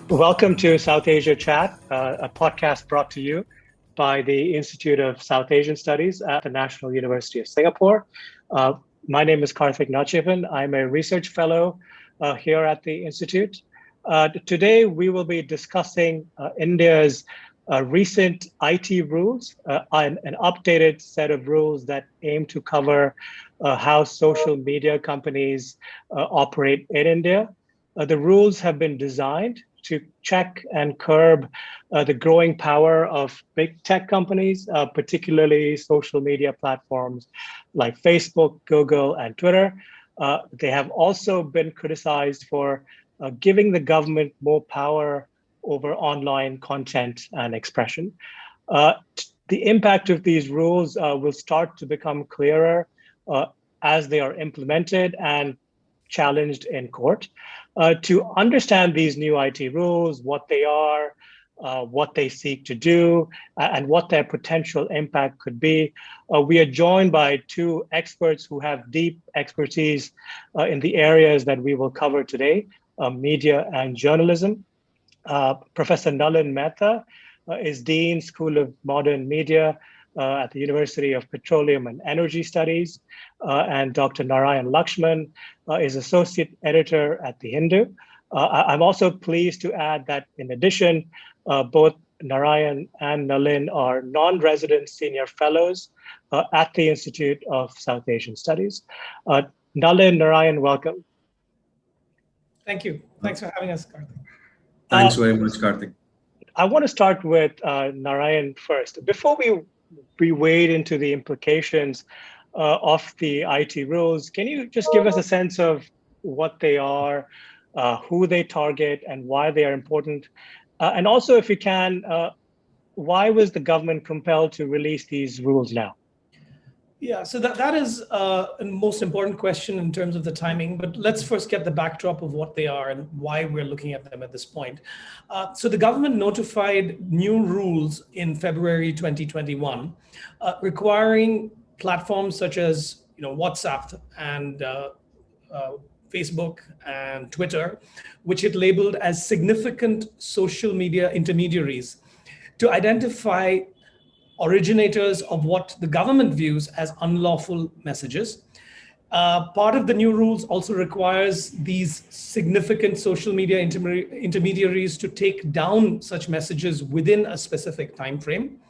Welcome to South Asia Chat, a podcast brought to you by the Institute of South Asian Studies at the National University of Singapore. My name is Karthik Nachivan. I'm a research fellow here at the Institute. Today, we will be discussing India's recent IT rules, an updated set of rules that aim to cover how social media companies operate in India. The rules have been designed to check and curb the growing power of big tech companies, particularly social media platforms like Facebook, Google, and Twitter. They have also been criticized for giving the government more power over online content and expression. The impact of these rules will start to become clearer as they are implemented and challenged in court. To understand these new IT rules, what they are, what they seek to do, and what their potential impact could be, we are joined by two experts who have deep expertise in the areas that we will cover today, media and journalism. Professor Nalin Mehta is Dean, School of Modern Media at the University of Petroleum and Energy Studies, and Dr. Narayan Lakshman is Associate Editor at The Hindu. I'm also pleased to add that in addition, both Narayan and Nalin are non-resident senior fellows at the Institute of South Asian Studies. Nalin, Narayan, welcome. Thank you. Thanks for having us, Karthik. Thanks very much, Karthik. I want to start with Narayan first. Before we wade into the implications of the IT rules, can you just give us a sense of what they are, who they target, and why they are important? And also, if you can, why was the government compelled to release these rules now? Yeah, so that is a most important question in terms of the timing, but let's first get the backdrop of what they are and why we're looking at them at this point. So the government notified new rules in February 2021, requiring platforms such as WhatsApp and Facebook and Twitter, which it labeled as significant social media intermediaries, to identify originators of what the government views as unlawful messages. Part of the new rules also requires these significant social media intermediaries to take down such messages within a specific time frame.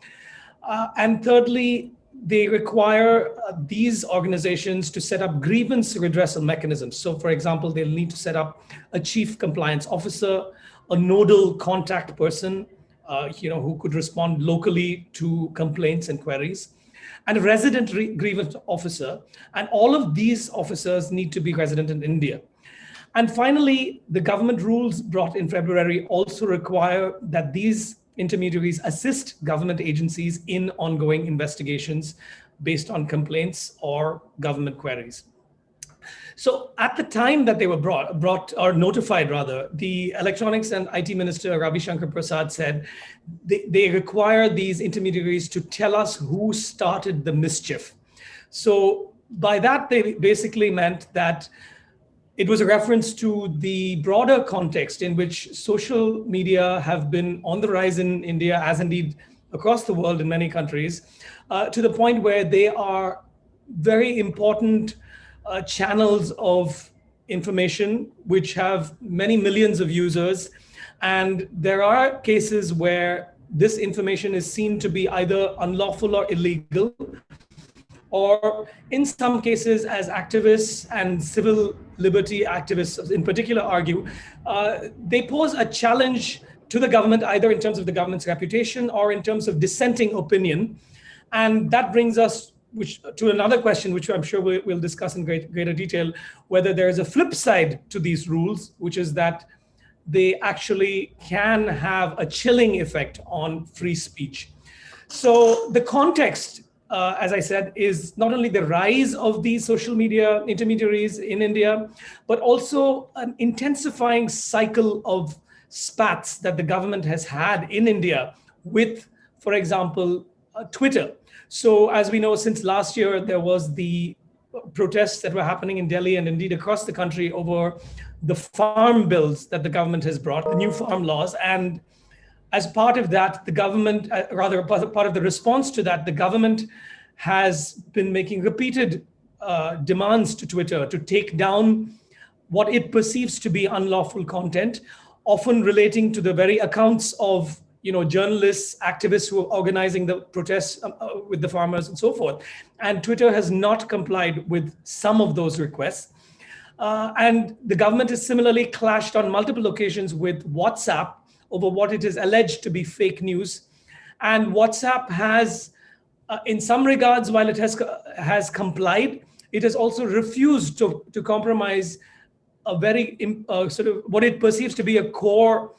And thirdly, they require these organizations to set up grievance redressal mechanisms. So for example, they'll need to set up a chief compliance officer, a nodal contact person, who could respond locally to complaints and queries, and a resident grievance officer. And all of these officers need to be resident in India. And finally, the government rules brought in February also require that these intermediaries assist government agencies in ongoing investigations based on complaints or government queries. So at the time that they were brought or notified rather, the Electronics and IT Minister Ravi Shankar Prasad said they require these intermediaries to tell us who started the mischief. So by that, they basically meant that it was a reference to the broader context in which social media have been on the rise in India, as indeed across the world in many countries, to the point where they are very important channels of information which have many millions of users. And there are cases where this information is seen to be either unlawful or illegal, or in some cases, as activists and civil liberty activists in particular argue, they pose a challenge to the government, either in terms of the government's reputation or in terms of dissenting opinion. And that brings us to another question, which I'm sure we'll discuss in greater detail, whether there is a flip side to these rules, which is that they actually can have a chilling effect on free speech. So the context, as I said, is not only the rise of these social media intermediaries in India, but also an intensifying cycle of spats that the government has had in India with, for example, Twitter. So as we know, since last year, there was the protests that were happening in Delhi and indeed across the country over the farm bills that the government has brought, the new farm laws. And as part of that, the government, rather part of the response to that, the government has been making repeated demands to Twitter to take down what it perceives to be unlawful content, often relating to the very accounts of journalists, activists who are organizing the protests with the farmers and so forth. And Twitter has not complied with some of those requests. And the government has similarly clashed on multiple occasions with WhatsApp over what it is alleged to be fake news. And WhatsApp has, in some regards, while it has complied, it has also refused to compromise a very sort of what it perceives to be a core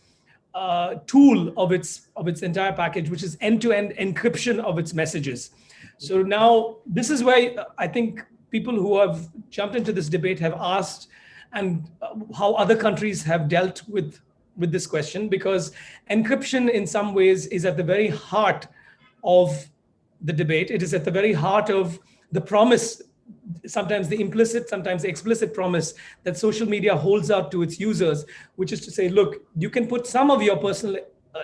tool of its entire package, which is end-to-end encryption of its messages. So now this is where I think people who have jumped into this debate have asked and how other countries have dealt with this question, because encryption in some ways is at the very heart of the debate. It is at the very heart of the promise, sometimes the implicit, sometimes the explicit promise that social media holds out to its users, which is to say, look, you can put some of your personal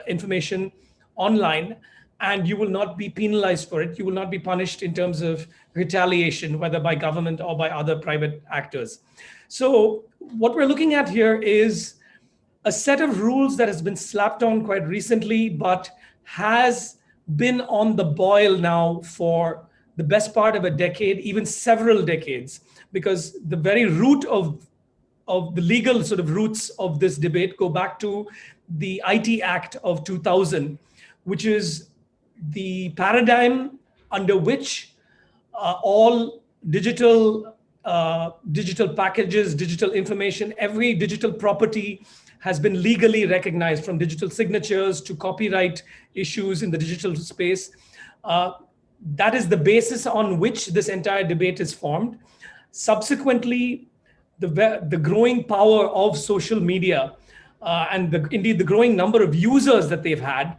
information online and you will not be penalized for it. You will not be punished in terms of retaliation, whether by government or by other private actors. So what we're looking at here is a set of rules that has been slapped on quite recently, but has been on the boil now for the best part of a decade, even several decades, because the very root of the legal sort of roots of this debate go back to the IT Act of 2000, which is the paradigm under which all digital packages, digital information, every digital property has been legally recognized, from digital signatures to copyright issues in the digital space. That is the basis on which this entire debate is formed. Subsequently, the growing power of social media and indeed the growing number of users that they've had,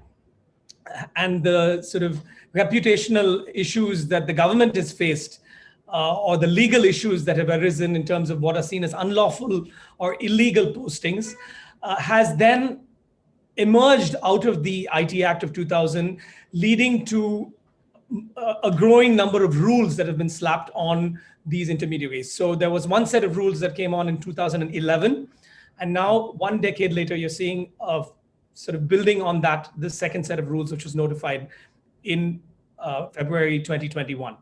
and the sort of reputational issues that the government has faced, or the legal issues that have arisen in terms of what are seen as unlawful or illegal postings, has then emerged out of the IT Act of 2000, leading to a growing number of rules that have been slapped on these intermediaries. So there was one set of rules that came on in 2011, and now 1 decade later, you're seeing sort of building on that, the second set of rules, which was notified in February 2021.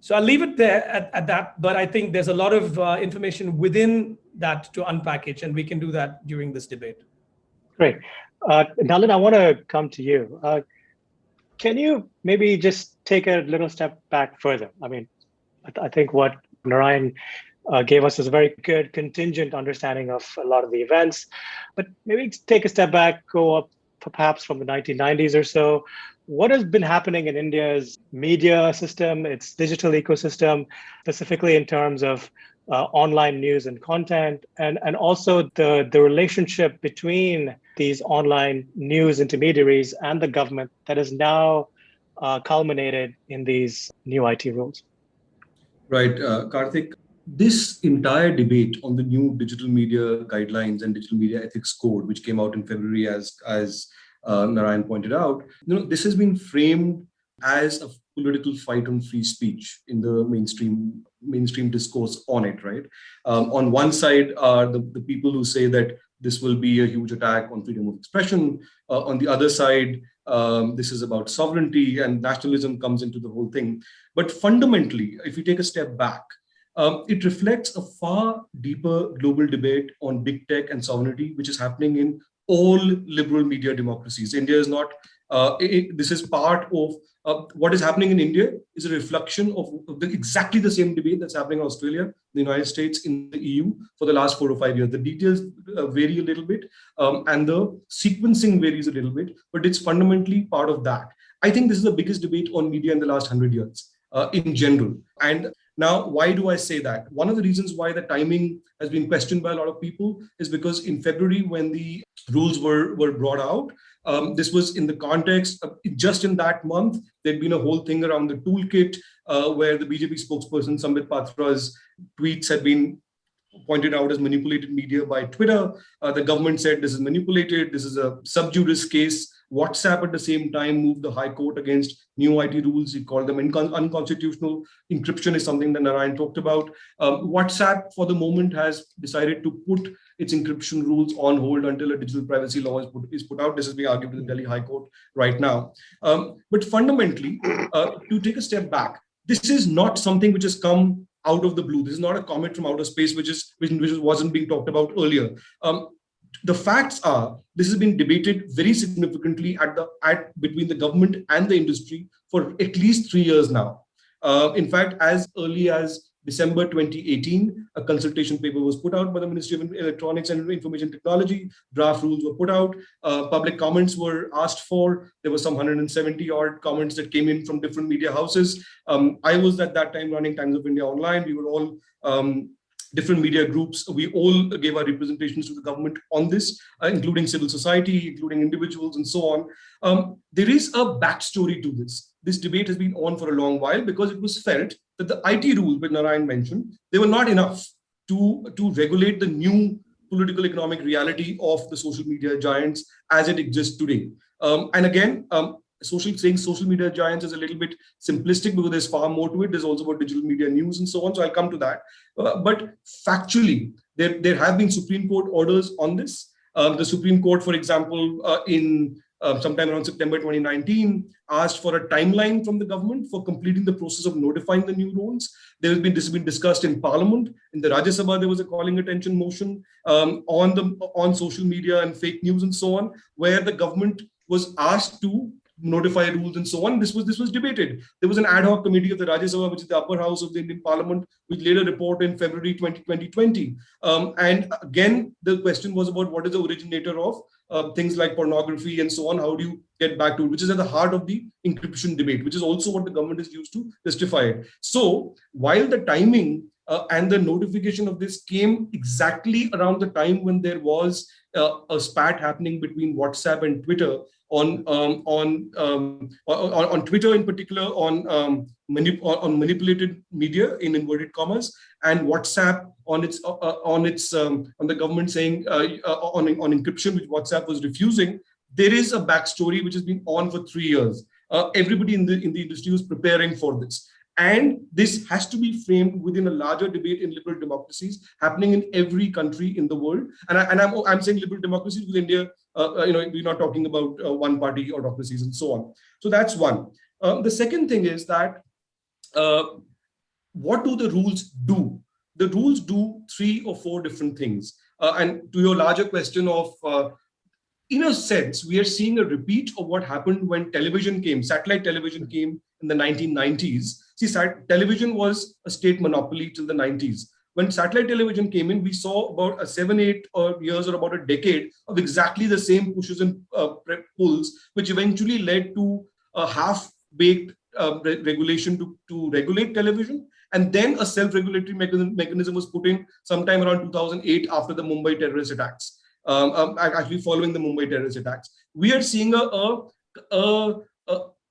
So I'll leave it there at that, but I think there's a lot of information within that to unpackage, and we can do that during this debate. Great. Nalin, I want to come to you. Can you maybe just take a little step back further? I mean, I think what Narayan gave us is a very good contingent understanding of a lot of the events, but maybe take a step back, go up perhaps from the 1990s or so. What has been happening in India's media system, its digital ecosystem, specifically in terms of online news and content, and also the relationship between these online news intermediaries and the government that is now culminated in these new IT rules? Right, Karthik, this entire debate on the new digital media guidelines and digital media ethics code, which came out in February, as Narayan pointed out, this has been framed as a political fight on free speech in the mainstream discourse on it, right? On one side are the people who say that this will be a huge attack on freedom of expression. On the other side, this is about sovereignty, and nationalism comes into the whole thing. But fundamentally, if you take a step back, it reflects a far deeper global debate on big tech and sovereignty, which is happening in all liberal media democracies. India is not, this is part of what is happening in India is a reflection of exactly the same debate that's happening in Australia, the United States, in the EU for the last 4 or 5 years. The details vary a little bit and the sequencing varies a little bit, but it's fundamentally part of that. I think this is the biggest debate on media in the last 100 years in general. And now, why do I say that? One of the reasons why the timing has been questioned by a lot of people is because in February, when the rules were brought out, this was in the context of, just in that month, there'd been a whole thing around the toolkit where the BJP spokesperson Sambit Patra's tweets had been pointed out as manipulated media by Twitter. The government said this is manipulated. This is a sub judice case. WhatsApp at the same time moved the High Court against new IT rules. He called them unconstitutional. Encryption is something that Narayan talked about. WhatsApp, for the moment, has decided to put its encryption rules on hold until a digital privacy law is put out. This is being argued with the Delhi High Court right now. But fundamentally, to take a step back, this is not something which has come out of the blue. This is not a comet from outer space, which wasn't being talked about earlier. The facts are this has been debated very significantly between the government and the industry for at least 3 years now. In fact, as early as December 2018, a consultation paper was put out by the Ministry of Electronics and Information Technology. Draft rules were put out. Public comments were asked for. There were some 170 odd comments that came in from different media houses. I was at that time running Times of India Online. We were all different media groups. We all gave our representations to the government on this, including civil society, including individuals, and so on. There is a backstory to this. This debate has been on for a long while because it was felt that the IT rules, which Narayan mentioned, they were not enough to regulate the new political economic reality of the social media giants as it exists today. And again, saying social media giants is a little bit simplistic because there's far more to it. There's also about digital media news and so on. So I'll come to that. But factually, there have been Supreme Court orders on this. The Supreme Court, for example, in sometime around September 2019, asked for a timeline from the government for completing the process of notifying the new rules. This has been discussed in Parliament. In the Rajya Sabha, there was a calling attention motion on social media and fake news and so on, where the government was asked to notify rules and so on. This was debated. There was an ad hoc committee of the Rajya Sabha, which is the upper house of the Indian Parliament, which later reported in February 2020. And again, the question was about what is the originator of things like pornography and so on. How do you get back to it, which is at the heart of the encryption debate, which is also what the government is used to justify it. So while the timing and the notification of this came exactly around the time when there was a spat happening between WhatsApp and Twitter on Twitter in particular on manipulated media in inverted commas, and WhatsApp on the government saying on encryption, which WhatsApp was refusing. There is a backstory which has been on for 3 years. Everybody in the industry was preparing for this. And this has to be framed within a larger debate in liberal democracies happening in every country in the world. And I'm saying liberal democracies because India, we're not talking about one party autocracies and so on. So that's one. The second thing is that what do the rules do? The rules do 3 or 4 different things. And to your larger question of, in a sense, we are seeing a repeat of what happened when satellite television came in the 1990s. See, television was a state monopoly till the 90s. When satellite television came in, we saw about 7-8 years or about a decade of exactly the same pushes and pulls, which eventually led to a half-baked regulation to regulate television. And then a self-regulatory mechanism was put in sometime around 2008 after the Mumbai terrorist attacks. Actually following the Mumbai terrorist attacks. We are seeing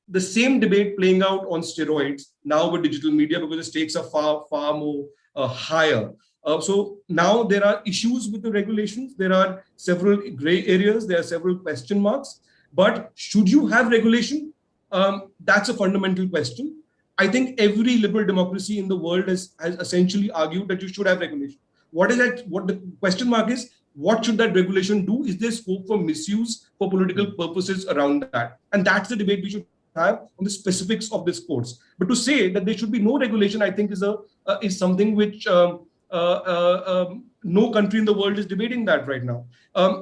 the same debate playing out on steroids now with digital media because the stakes are far more higher. So now there are issues with the regulations. There are several gray areas. There are several question marks. But should you have regulation? That's a fundamental question. I think every liberal democracy in the world has essentially argued that you should have regulation. What the question mark is, what should that regulation do? Is there scope for misuse for political purposes around that? And that's the debate we should have on the specifics of this course. But to say that there should be no regulation, I think is something which no country in the world is debating that right now.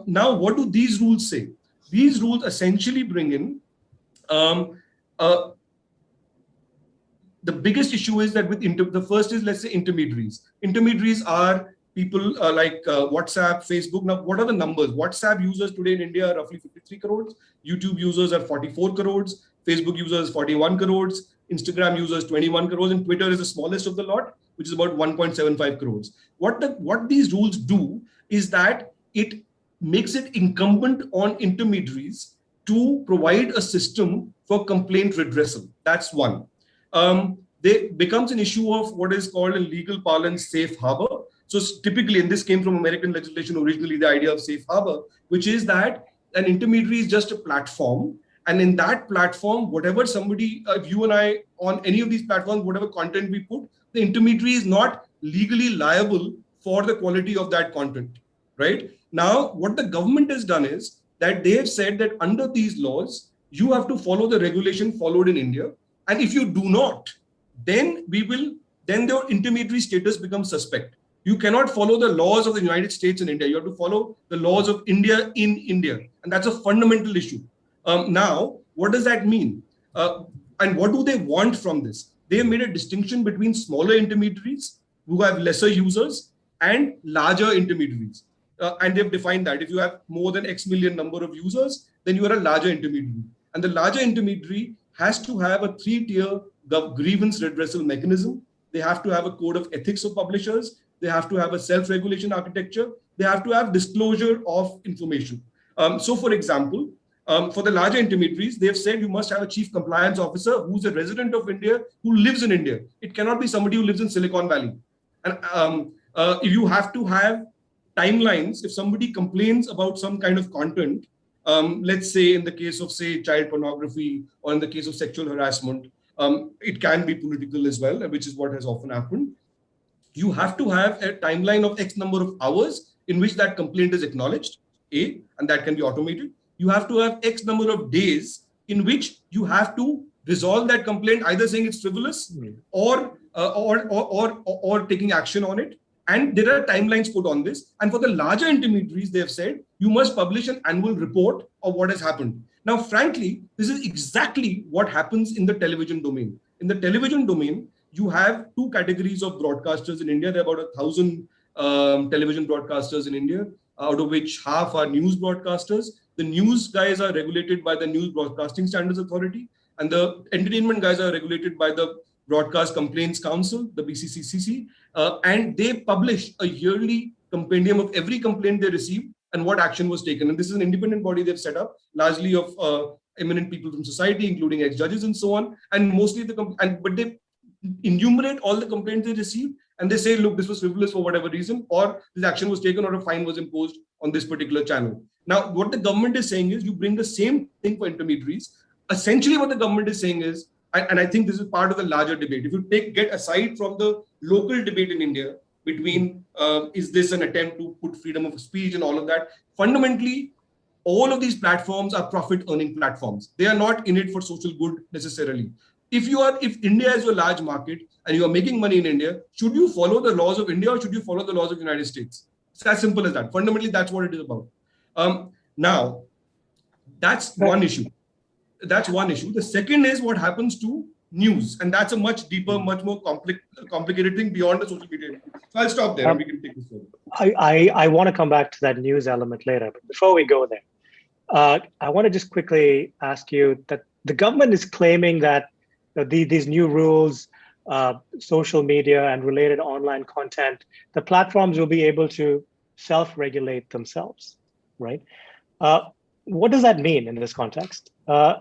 Now, what do these rules say? These rules essentially bring in the biggest issue is that with the first is, let's say, intermediaries. Intermediaries are people like WhatsApp, Facebook. Now, what are the numbers? WhatsApp users today in India are roughly 53 crores. YouTube users are 44 crores. Facebook users 41 crores. Instagram users 21 crores. And Twitter is the smallest of the lot, which is about 1.75 crores. What these rules do is that it makes it incumbent on intermediaries to provide a system for complaint redressal. That's one. There becomes an issue of what is called in legal parlance safe harbor. So typically, and this came from American legislation originally, the idea of safe harbor, which is that an intermediary is just a platform. And in that platform, whatever somebody, if you and I on any of these platforms, whatever content we put, the intermediary is not legally liable for the quality of that content, right? Now, what the government has done is that they have said that under these laws, you have to follow the regulation followed in India. And if you do not, then the intermediary status becomes suspect. You cannot follow the laws of the United States in India. You have to follow the laws of India in India. And that's a fundamental issue. Now, what does that mean? And what do they want from this? They have made a distinction between smaller intermediaries who have lesser users and larger intermediaries. And they've defined that if you have more than X million number of users, then you are a larger intermediary. And the larger intermediary has to have a 3-tier grievance redressal mechanism. They have to have a code of ethics of publishers. They have to have a self-regulation architecture. They have to have disclosure of information. So, for example, for the larger intermediaries, they have said you must have a chief compliance officer who's a resident of India who lives in India. It cannot be somebody who lives in Silicon Valley. And you have to have timelines. If somebody complains about some kind of content, let's say in the case of, say, child pornography or in the case of sexual harassment, it can be political as well, which is what has often happened. You have to have a timeline of X number of hours in which that complaint is acknowledged, and that can be automated. You have to have X number of days in which you have to resolve that complaint, either saying it's frivolous or taking action on it. And there are timelines put on this. And for the larger intermediaries, they have said you must publish an annual report of what has happened. Now, frankly, this is exactly what happens in the television domain. In the television domain, you have two categories of broadcasters in India. There are about 1,000 television broadcasters in India, out of which half are news broadcasters. The news guys are regulated by the News Broadcasting Standards Authority, and the entertainment guys are regulated by the Broadcast Complaints Council, the BCCCC, and they publish a yearly compendium of every complaint they receive and what action was taken. And this is an independent body they've set up, largely of eminent people from society, including ex-judges and so on. And mostly but they enumerate all the complaints they receive, and they say, look, this was frivolous for whatever reason, or this action was taken, or a fine was imposed on this particular channel. Now, what the government is saying is you bring the same thing for intermediaries. Essentially, what the government is saying is, and I think this is part of the larger debate. If you get aside from the local debate in India between is this an attempt to put freedom of speech and all of that, fundamentally, all of these platforms are profit-earning platforms. They are not in it for social good necessarily. If India is your large market and you are making money in India, should you follow the laws of India or should you follow the laws of the United States? It's as simple as that. Fundamentally, that's what it is about. Now, that's one issue. The second is what happens to news. And that's a much deeper, much more complicated thing beyond the social media. So I'll stop there and we can take this further. I want to come back to that news element later. But before we go there, I want to just quickly ask you that the government is claiming that these new rules, social media and related online content, the platforms will be able to self-regulate themselves, right? What does that mean in this context? I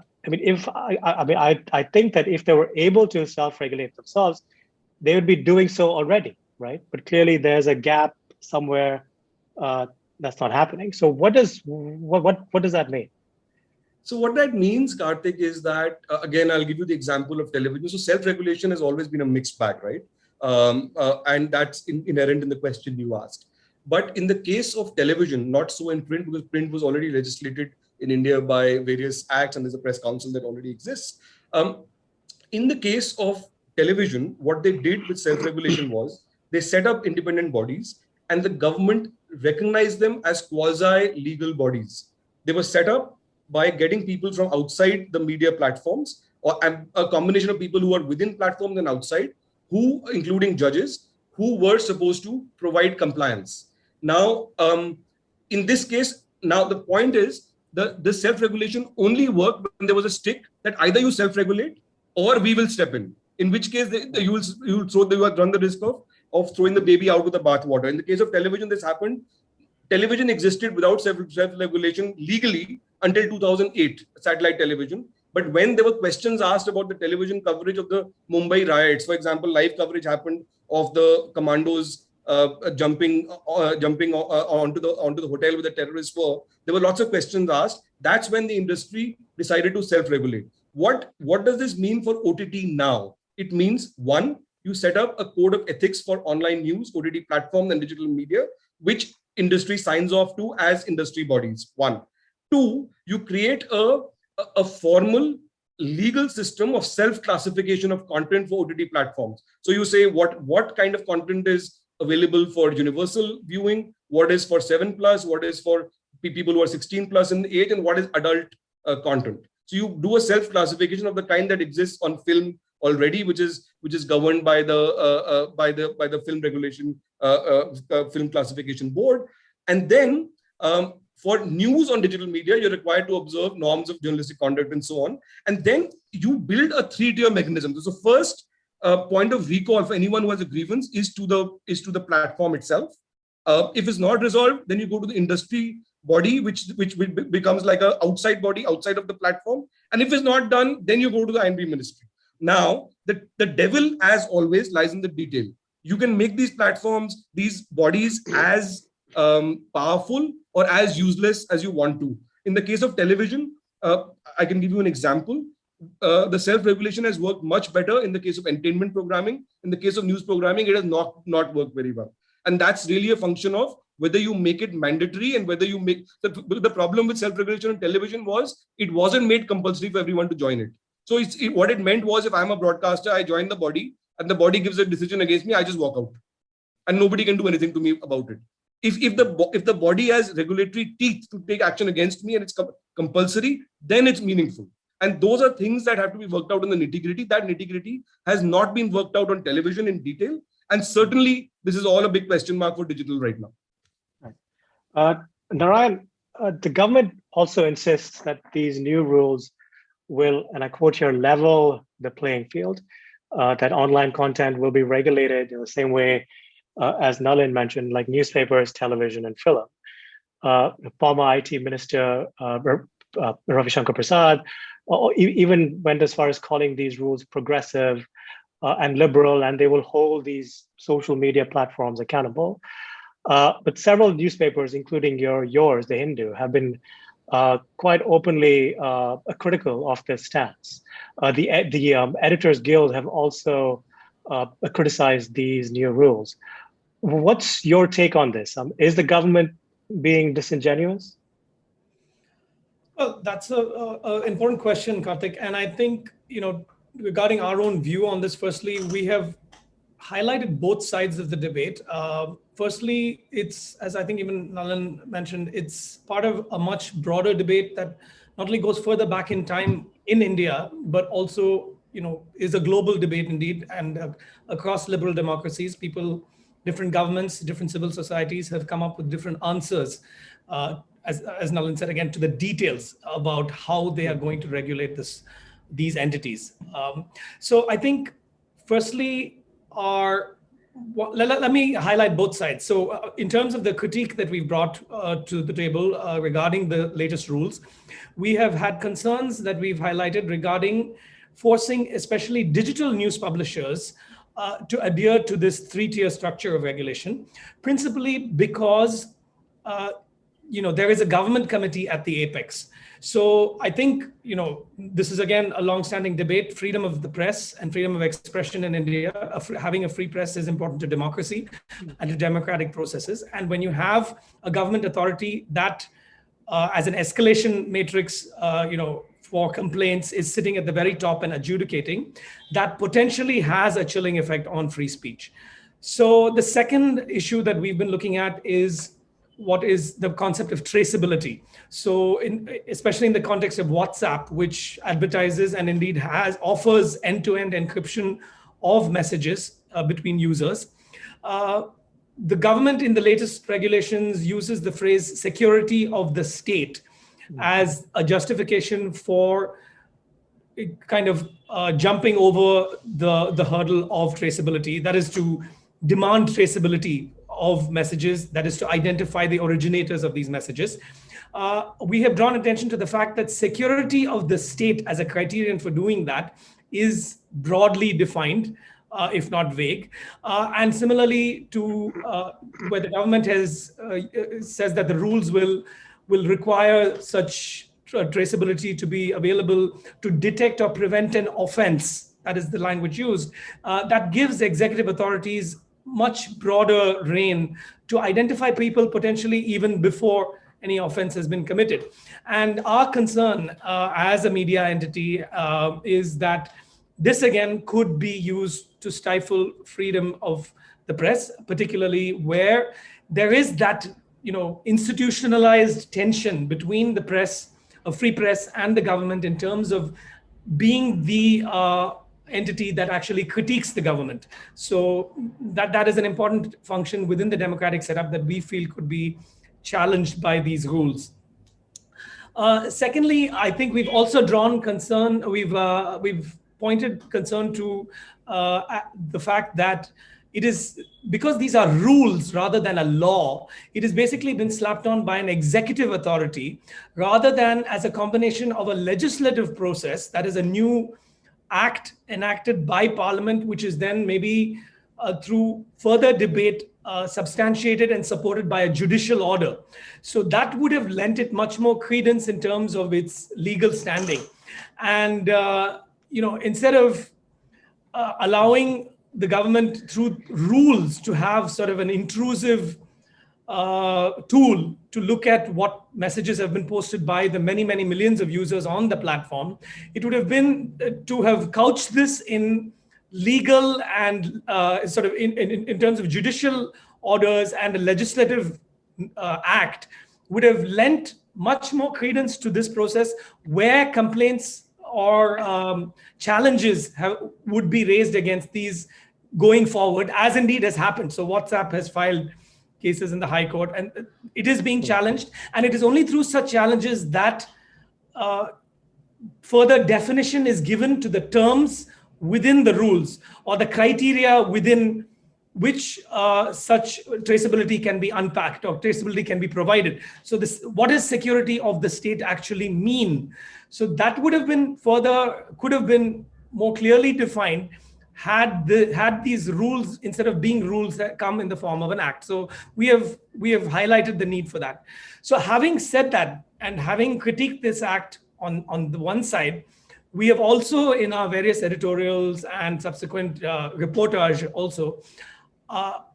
think that if they were able to self-regulate themselves, they would be doing so already, right? But clearly, there's a gap somewhere that's not happening. So, what does that mean? So what that means, Karthik, is that, again, I'll give you the example of television. So self-regulation has always been a mixed bag, right? And that's inherent in the question you asked. But in the case of television, not so in print, because print was already legislated in India by various acts, and there's a press council that already exists. In the case of television, what they did with self-regulation was they set up independent bodies, and the government recognized them as quasi-legal bodies. They were set up by getting people from outside the media platforms, or a combination of people who are within platforms and outside, who, including judges, who were supposed to provide compliance. Now, in this case, now the point is the self-regulation only worked when there was a stick that either you self-regulate or we will step in which case you will run the risk of throwing the baby out with the bathwater. In the case of television, this happened. Television existed without self-regulation legally until 2008, satellite television. But when there were questions asked about the television coverage of the Mumbai riots, for example, live coverage happened of the commandos jumping onto the hotel where the terrorists were. There were lots of questions asked. That's when the industry decided to self-regulate. What does this mean for OTT now? It means, one, you set up a code of ethics for online news, OTT platform, and digital media, which industry signs off to as industry bodies. One. Two, you create a formal legal system of self-classification of content for OTT platforms. So you say what kind of content is available for universal viewing, what is for 7+, what is for people who are 16+ in age, and what is adult content. So you do a self-classification of the kind that exists on film already, which is governed by the Film Regulation Film Classification Board, and then for news on digital media, you're required to observe norms of journalistic conduct and so on. And then you build a 3-tier mechanism. So first point of recall for anyone who has a grievance is to the platform itself. If it's not resolved, then you go to the industry body, which becomes like an outside body outside of the platform. And if it's not done, then you go to the INB ministry. Now, the devil, as always, lies in the detail. You can make these platforms, these bodies, as powerful or as useless as you want to. In the case of television, I can give you an example. The self-regulation has worked much better in the case of entertainment programming. In the case of news programming, it has not worked very well. And that's really a function of whether you make it mandatory and whether you make... The problem with self-regulation on television was it wasn't made compulsory for everyone to join it. So what it meant was, if I'm a broadcaster, I join the body and the body gives a decision against me, I just walk out. And nobody can do anything to me about it. If the body has regulatory teeth to take action against me and it's compulsory, then it's meaningful. And those are things that have to be worked out in the nitty-gritty. That nitty-gritty has not been worked out on television in detail. And certainly, this is all a big question mark for digital right now. Narayan, the government also insists that these new rules will, and I quote here, level the playing field, that online content will be regulated in the same way as Nalin mentioned, like newspapers, television, and film. Former IT Minister Ravi Shankar Prasad even went as far as calling these rules progressive and liberal, and they will hold these social media platforms accountable. But several newspapers, including yours, The Hindu, have been quite openly critical of this stance. The Editors Guild have also criticized these new rules. What's your take on this? Is the government being disingenuous? Well, that's an important question, Karthik. And I think, regarding our own view on this, firstly, we have highlighted both sides of the debate. Firstly, it's, as I think even Nalin mentioned, it's part of a much broader debate that not only goes further back in time in India, but also, is a global debate indeed. And across liberal democracies, different governments, different civil societies have come up with different answers, as Nalin said, again, to the details about how they are going to regulate these entities. So I think, firstly, let me highlight both sides. So in terms of the critique that we brought to the table regarding the latest rules, we have had concerns that we've highlighted regarding forcing especially digital news publishers to adhere to this 3-tier structure of regulation, principally because there is a government committee at the apex. So I think, this is again a long-standing debate. Freedom of the press and freedom of expression in India, having a free press is important to democracy and to democratic processes. And when you have a government authority that, as an escalation matrix, for complaints is sitting at the very top and adjudicating, that potentially has a chilling effect on free speech. So the second issue that we've been looking at is what is the concept of traceability. So especially in the context of WhatsApp, which advertises and indeed offers end-to-end encryption of messages between users. The government in the latest regulations uses the phrase security of the state as a justification for kind of jumping over the hurdle of traceability. That is to demand traceability of messages, that is to identify the originators of these messages. We have drawn attention to the fact that security of the state as a criterion for doing that is broadly defined if not vague. And similarly to where the government has says that the rules will require such traceability to be available to detect or prevent an offense. That is the language used. That gives executive authorities much broader reign to identify people potentially even before any offense has been committed. And our concern as a media entity is that this again could be used to stifle freedom of the press, particularly where there is that institutionalized tension between the press, a free press, and the government in terms of being the entity that actually critiques the government. So that is an important function within the democratic setup that we feel could be challenged by these rules. Secondly, I think we've also drawn concern. We've pointed concern to the fact that it is because these are rules rather than a law. It has basically been slapped on by an executive authority rather than as a combination of a legislative process, that is a new act enacted by Parliament, which is then maybe through further debate substantiated and supported by a judicial order. So that would have lent it much more credence in terms of its legal standing. And instead of allowing the government through rules to have sort of an intrusive tool to look at what messages have been posted by the many, many millions of users on the platform, it would have been to have couched this in legal and sort of in terms of judicial orders and a legislative act would have lent much more credence to this process where complaints or challenges would be raised against these going forward, as indeed has happened. So WhatsApp has filed cases in the High Court and it is being challenged. And it is only through such challenges that further definition is given to the terms within the rules or the criteria within which such traceability can be unpacked or traceability can be provided. So what does security of the state actually mean? So that would have been could have been more clearly defined had these rules, instead of being rules, that come in the form of an act. So we have highlighted the need for that. So having said that, and having critiqued this act on the one side, we have also in our various editorials and subsequent reportage also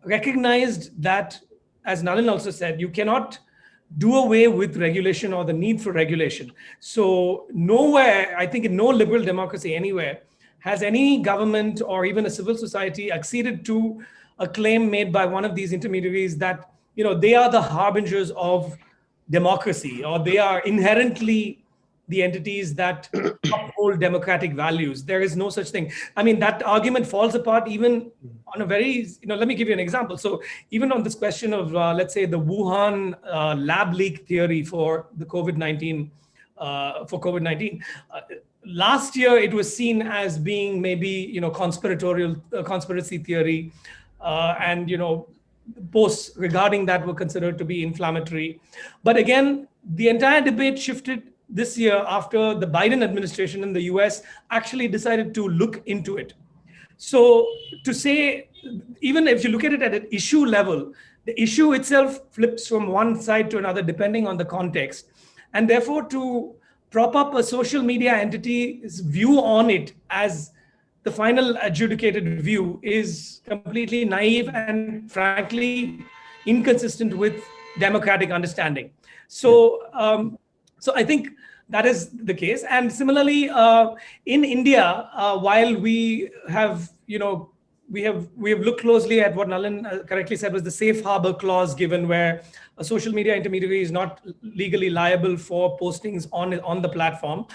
recognized that, as Nalin also said, you cannot do away with regulation or the need for regulation. So nowhere, I think in no liberal democracy anywhere, has any government or even a civil society acceded to a claim made by one of these intermediaries that they are the harbingers of democracy, or they are inherently the entities that uphold democratic values. There is no such thing. I mean, that argument falls apart even on a very, let me give you an example. So even on this question of, let's say, the Wuhan lab leak theory for the COVID-19, last year it was seen as being maybe, conspiracy theory, and, posts regarding that were considered to be inflammatory. But again, the entire debate shifted this year after the Biden administration in the US actually decided to look into it. So to say, even if you look at it at an issue level, the issue itself flips from one side to another depending on the context. And therefore, to prop up a social media entity's view on it as the final adjudicated view is completely naive and frankly inconsistent with democratic understanding. So I think that is the case. And similarly, in India, while we have looked closely at what Nalin correctly said was the safe harbor clause given, where a social media intermediary is not legally liable for postings on the platform.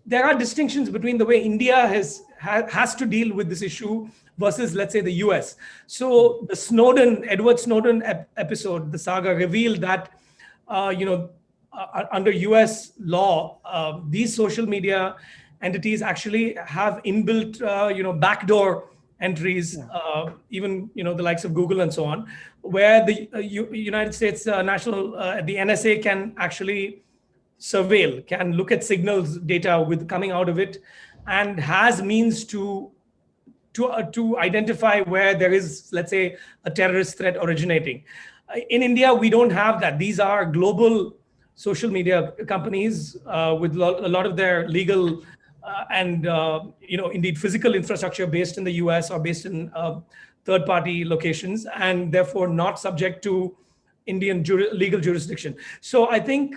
There are distinctions between the way India has to deal with this issue versus, let's say, the US. So the Edward Snowden episode, the saga, revealed that, under US law, these social media entities actually have inbuilt, backdoor entries, even, the likes of Google and so on, where the United States the NSA can actually can look at signals data coming out of it, and has means to to identify where there is, let's say, a terrorist threat originating. In India, we don't have that. These are global social media companies with a lot of their legal and indeed physical infrastructure based in the US or based in third-party locations, and therefore not subject to Indian legal jurisdiction. So I think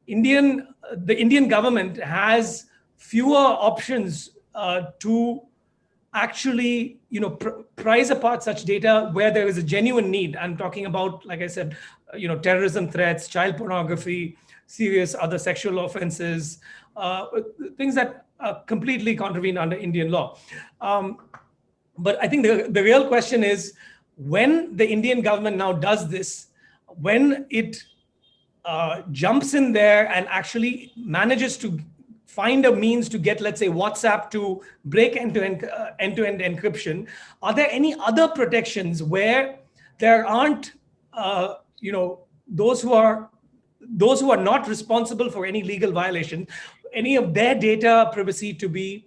the Indian government has fewer options to actually, prize apart such data where there is a genuine need. I'm talking about, like I said, terrorism threats, child pornography, serious other sexual offenses, things that completely contravene under Indian law. But I think the real question is, when the Indian government now does this, when it jumps in there and actually manages to find a means to get, let's say, WhatsApp to break end-to-end encryption, are there any other protections where there aren't, those who are not responsible for any legal violation, any of their data privacy to be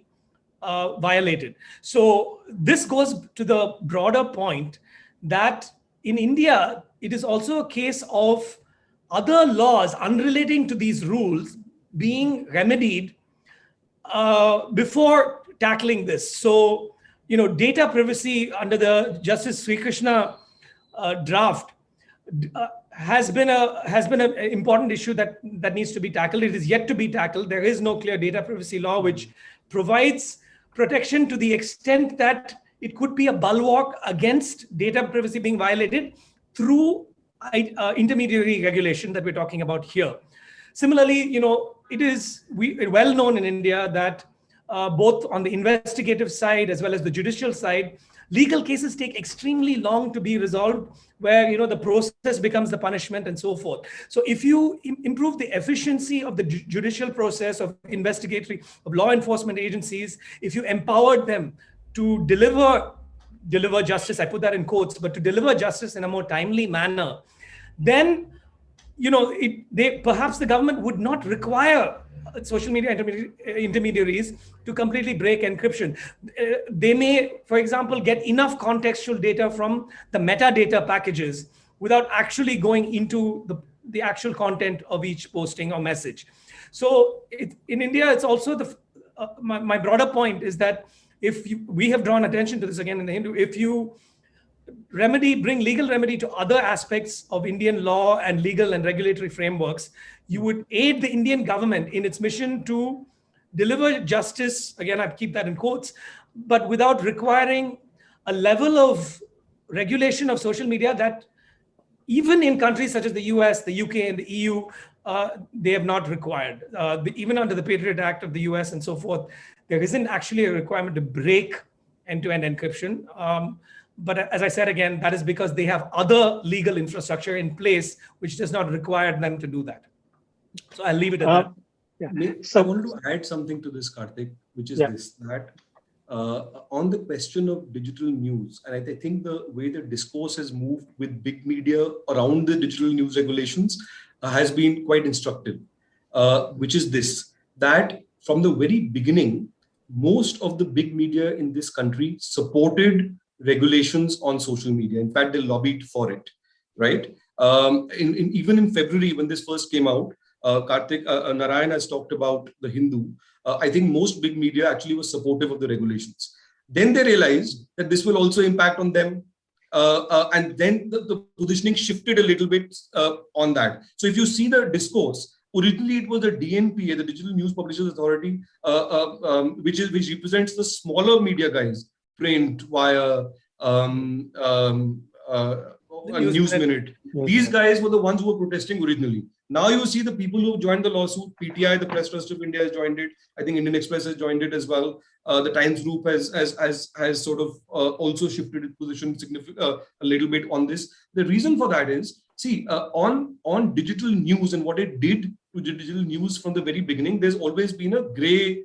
violated? So this goes to the broader point that in India, it is also a case of other laws unrelating to these rules being remedied before tackling this. So, data privacy under the Justice Sri Krishna draft has been an important issue that needs to be tackled. It is yet to be tackled. There is no clear data privacy law which provides protection to the extent that it could be a bulwark against data privacy being violated through intermediary regulation that we're talking about here. Similarly, it is well known in India that both on the investigative side as well as the judicial side, legal cases take extremely long to be resolved, where the process becomes the punishment and so forth. So if you improve the efficiency of the judicial process of law enforcement agencies, if you empowered them to deliver justice, I put that in quotes, but to deliver justice in a more timely manner, then perhaps the government would not require social media intermediaries to completely break encryption. They may, for example, get enough contextual data from the metadata packages without actually going into the actual content of each posting or message. So in India, it's also my broader point is that we have drawn attention to this again in the Hindu, if you bring legal remedy to other aspects of Indian law and legal and regulatory frameworks, you would aid the Indian government in its mission to deliver justice, again, I keep that in quotes, but without requiring a level of regulation of social media that even in countries such as the US, the UK, and the EU, they have not required. Even under the Patriot Act of the US and so forth, there isn't actually a requirement to break end-to-end encryption. But as I said again, that is because they have other legal infrastructure in place which does not require them to do that. So I'll leave it at that. Yeah. So I wanted to add something to this, Karthik, which is that on the question of digital news, and I think the way the discourse has moved with big media around the digital news regulations has been quite instructive, which is this, that from the very beginning, most of the big media in this country supported regulations on social media. In fact, they lobbied for it, right? Even in February, when this first came out, Karthik, Narayan has talked about the Hindu. I think most big media actually was supportive of the regulations. Then they realized that this will also impact on them. And then the positioning shifted a little bit on that. So if you see the discourse, originally it was the DNPA, the Digital News Publishers Authority, which represents the smaller media guys, print, wire, News Minute. These guys were the ones who were protesting originally. Now you see the people who joined the lawsuit. PTI, the Press Trust of India, has joined it. I think Indian Express has joined it as well. The Times Group has sort of also shifted its position a little bit on this. The reason for that is, see, on digital news and what it did to digital news from the very beginning, there's always been a gray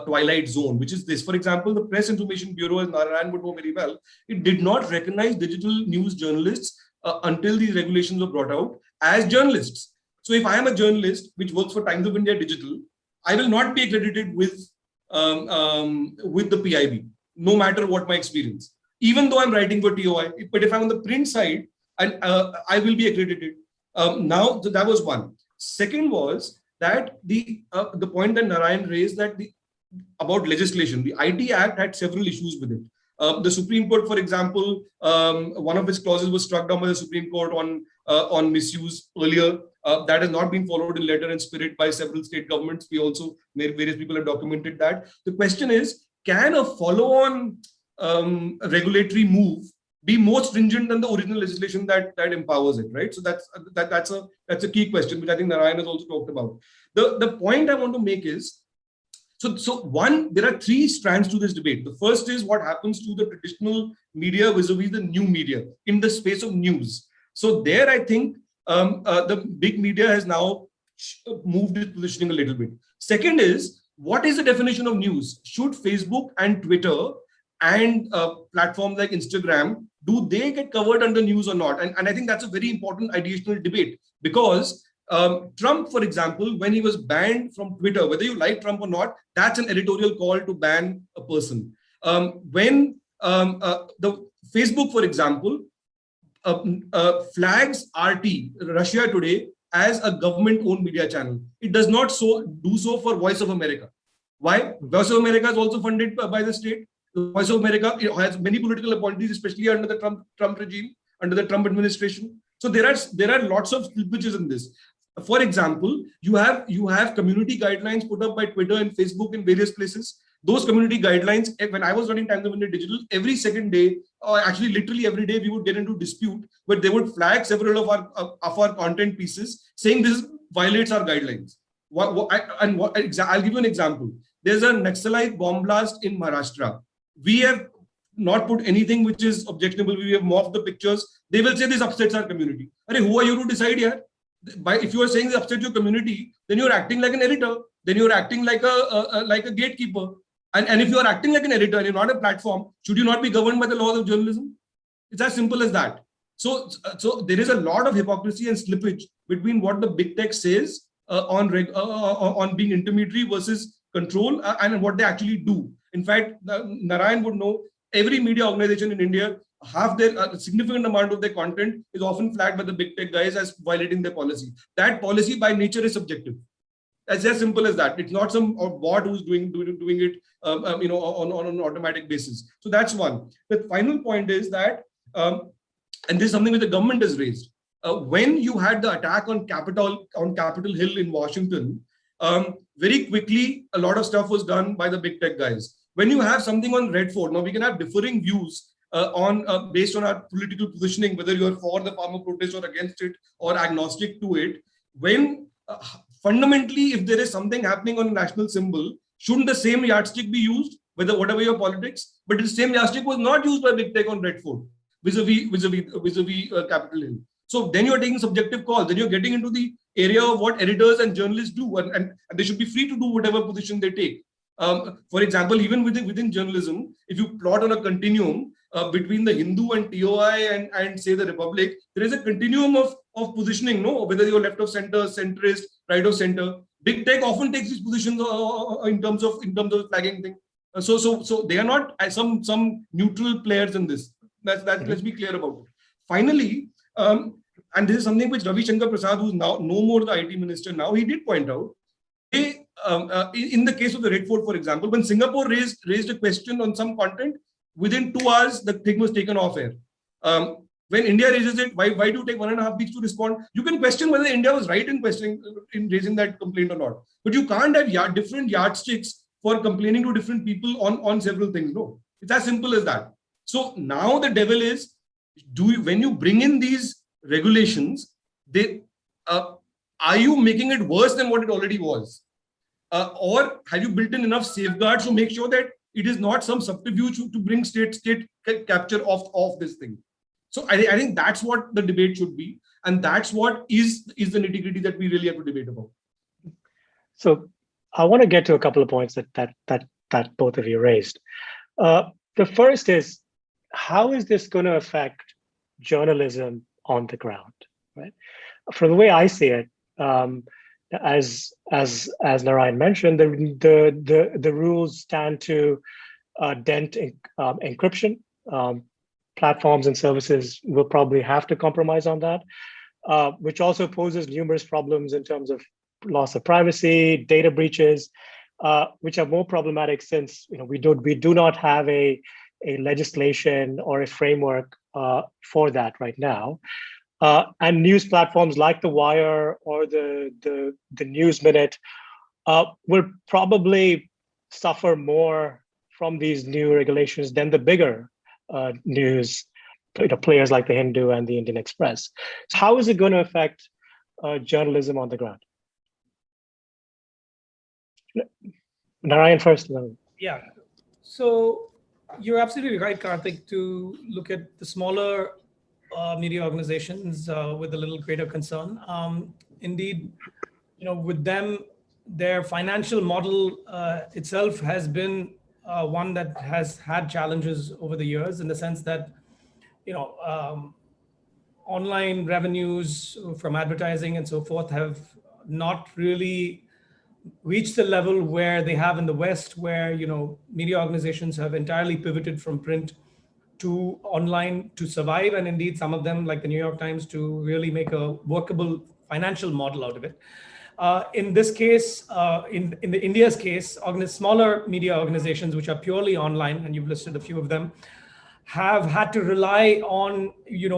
twilight zone, which is this. For example, the Press Information Bureau, as Narayan would know very well, it did not recognize digital news journalists until these regulations were brought out as journalists. So if I am a journalist which works for Times of India Digital, I will not be accredited with the PIB, no matter what my experience, even though I'm writing for TOI. But if I'm on the print side, and I will be accredited. Now, that was one. Second was that the point that Narayan raised, that about legislation, the IT Act had several issues with it. The Supreme Court, for example, one of its clauses was struck down by the Supreme Court on misuse earlier. That has not been followed in letter and spirit by several state governments. We also, various people have documented that. The question is, can a follow-on regulatory move be more stringent than the original legislation that empowers it, right? So that's a key question, which I think Narayan has also talked about. The point I want to make is, so one, there are three strands to this debate. The first is what happens to the traditional media vis-a-vis the new media in the space of news. So there, I think the big media has now moved its positioning a little bit. Second is, what is the definition of news? Should Facebook and Twitter and platforms like Instagram, do they get covered under news or not? And I think that's a very important ideational debate, because Trump, for example, when he was banned from Twitter, whether you like Trump or not, that's an editorial call to ban a person. When the Facebook, for example, flags RT, Russia Today, as a government-owned media channel, it does not do so for Voice of America. Why? Voice of America is also funded by the state. The Voice of America has many political appointees, especially under the Trump regime, under the Trump administration. So there are lots of slippages in this. For example, you have community guidelines put up by Twitter and Facebook in various places. Those community guidelines, when I was running Times of India Digital, every second day, or actually literally every day, we would get into dispute where they would flag several of our content pieces saying this violates our guidelines. I'll give you an example. There's a Naxalite bomb blast in Maharashtra. We have not put anything which is objectionable. We have morphed the pictures. They will say this upsets our community. Who are you to decide here? If you are saying this upsets your community, then you're acting like an editor. Then you're acting like a gatekeeper. And if you are acting like an editor and you're not a platform, should you not be governed by the laws of journalism? It's as simple as that. So there is a lot of hypocrisy and slippage between what the big tech says on being intermediary versus control and what they actually do. In fact, Narayan would know, every media organization in India, a significant amount of their content is often flagged by the big tech guys as violating their policy. That policy by nature is subjective. It's as simple as that. It's not some bot who's doing it on an automatic basis. So that's one. The final point is that, and this is something that the government has raised. When you had the attack on Capitol Hill in Washington, very quickly a lot of stuff was done by the big tech guys. When you have something on Red Fort, now we can have differing views based on our political positioning, whether you're for the farmer protest or against it or agnostic to it. When fundamentally, if there is something happening on a national symbol, shouldn't the same yardstick be used, whatever your politics? But the same yardstick was not used by big tech on Red Fort vis-a-vis Capitol Hill. So then you're taking subjective calls. Then you're getting into the area of what editors and journalists do, and they should be free to do whatever position they take. For example, even within journalism, if you plot on a continuum between the Hindu and TOI and say the Republic, there is a continuum of positioning, no? Whether you're left of center, centrist, right of center. Big tech often takes these positions in terms of flagging thing. So they are not some neutral players in this. Let's be clear about it. Finally, and this is something which Ravi Shankar Prasad, who's now no more the IT minister now, he did point out. In the case of the Red Fort, for example, when Singapore raised a question on some content, within 2 hours, the thing was taken off air. When India raises it, why do you take 1.5 weeks to respond? You can question whether India was right in raising that complaint or not. But you can't have different yardsticks for complaining to different people on several things. No, it's as simple as that. So now the devil is, when you bring in these regulations, are you making it worse than what it already was? Or have you built in enough safeguards to make sure that it is not some subterfuge to bring state capture of this thing? So I think that's what the debate should be, and that's what is the nitty-gritty that we really have to debate about. So I want to get to a couple of points that both of you raised. The first is, how is this going to affect journalism on the ground? Right? From the way I see it, as Narayan mentioned, the rules stand to dent in encryption. Platforms and services will probably have to compromise on that, which also poses numerous problems in terms of loss of privacy, data breaches, which are more problematic since we do not have a legislation or a framework for that right now. And news platforms like The Wire or the News Minute will probably suffer more from these new regulations than the bigger news players like the Hindu and the Indian Express. So how is it going to affect journalism on the ground? Narayan first. Yeah. So you're absolutely right, Karthik, to look at the smaller media organizations with a little greater concern. Indeed, with them, their financial model itself has been one that has had challenges over the years, in the sense that online revenues from advertising and so forth have not really reached the level where they have in the West, where media organizations have entirely pivoted from print to online to survive, and indeed some of them, like the New York Times, to really make a workable financial model out of it. In this case, in the India's case, smaller media organizations which are purely online, and you've listed a few of them, have had to rely on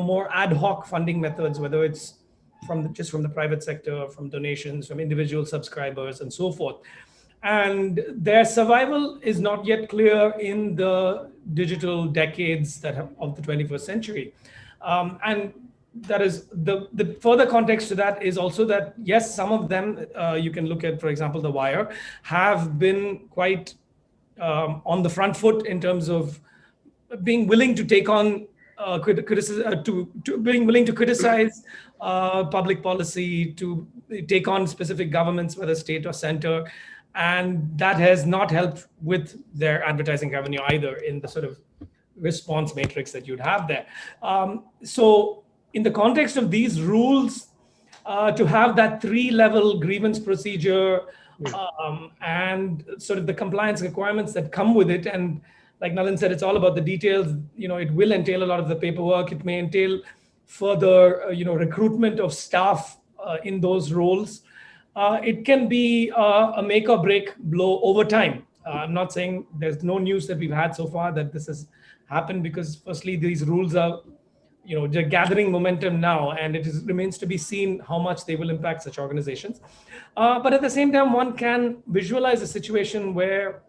more ad hoc funding methods, whether it's just from the private sector, from donations, from individual subscribers, and so forth. And their survival is not yet clear in the digital decades of the 21st century. And that is the further context to that is also that, yes, some of them, you can look at, for example, The Wire, have been quite on the front foot in terms of being willing to take on criticism, being willing to criticize public policy, to take on specific governments, whether state or center. And that has not helped with their advertising revenue either, in the sort of response matrix that you'd have there. So in the context of these rules, to have that 3-level grievance procedure and sort of the compliance requirements that come with it, and like Nalin said, it's all about the details. It will entail a lot of the paperwork. It may entail further, recruitment of staff in those roles. It can be a make or break blow over time. I'm not saying there's no news that we've had so far that this has happened, because firstly, these rules are, they're gathering momentum now, and it remains to be seen how much they will impact such organizations. But at the same time, one can visualize a situation where,